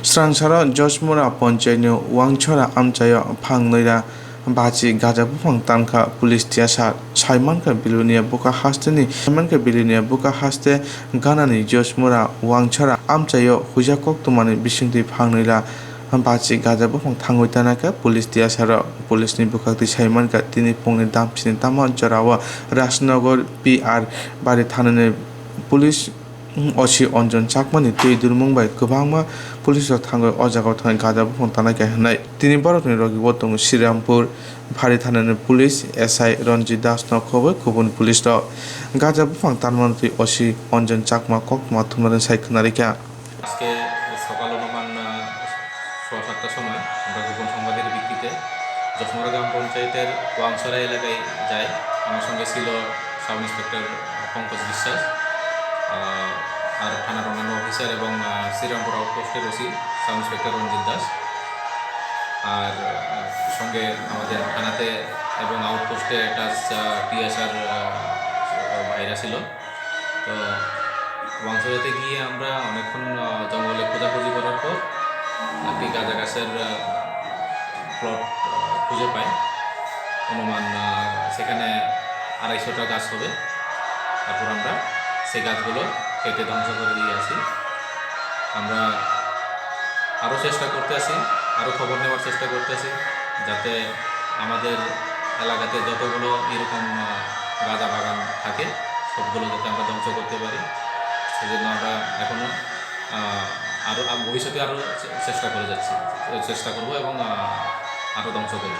स्रांसारा जसमुरा पंचायतनि वांछरा आमचाया फांनैरा बाची Gaza बुफां तानखा police तियासा साइमानका बिलुनिया बुका हास्तेनि साइमानका बिलुनिया बुका हास्ते गानानि जसमुरा वांछरा आमचाया हुजा कक्तमानि बिसिंति फांनैरा बाची गाजा बुफां थांगoi तानाका पुलिस तियासारा पुलिसनि बुकाति साइमानका तिनि फंनि दामसिनि तामा जरावा राजनगर PR बारि थानानि पुलिस असी अंजन चाकमानि तै दुरमुंबाय गोबांमा पुलिस थांगो अजागाव थांनाय गाजा बुफां तानायखाय होनाय तिनि भारतनि रगिबो दङ श्रीरामपुर फारि थानानि पुलिस SI रनजित दास नखौबो गुबुन पुलिस गाजा बुफां तानमानि असी अंजन चाकमा कक्मा थुमनानै सायखनारिका আজকে সকাল অনুমান ৬:৭টার সময় আমরা গোপন সংবাদের ভিত্তিতে জসমুরা গ্রাম পঞ্চায়েতের ওয়াংছড়া এলাকায় যাই। আমার সঙ্গে ছিল সাব ইন্সপেক্টর পঙ্কজ বিশ্বাস আর থানার অন্যান্য অফিসার এবং শ্রীরামপুর আউটপোস্টের ওসি সাব ইন্সপেক্টর রঞ্জিত দাস আর সঙ্গে আমাদের থানাতে এবং আউটপোস্টে টাচ TSR ভাইরা ছিল। তো ওয়াংছড়াতে গিয়ে আমরা অনেকক্ষণ জঙ্গলে খোঁজাখুঁজি করার পর একটি গাঁজা গাছের প্লট খুঁজে পাই। অনুমান সেখানে 250টা গাছ হবে। তারপর আমরা সেই গাছগুলো কেটে ধ্বংস করে দিয়ে আসি। আমরা আরও চেষ্টা করতে আসি, আরও খবর নেওয়ার চেষ্টা করতে আসি যাতে আমাদের এলাকাতে যতগুলো এরকম গাঁজা বাগান থাকে সবগুলো যাতে আমরা ধ্বংস করতে পারি। সেজন্য আমরা এখনও আরও ভবিষ্যতে আরও চেষ্টা করব এবং আরও ধ্বংস করব।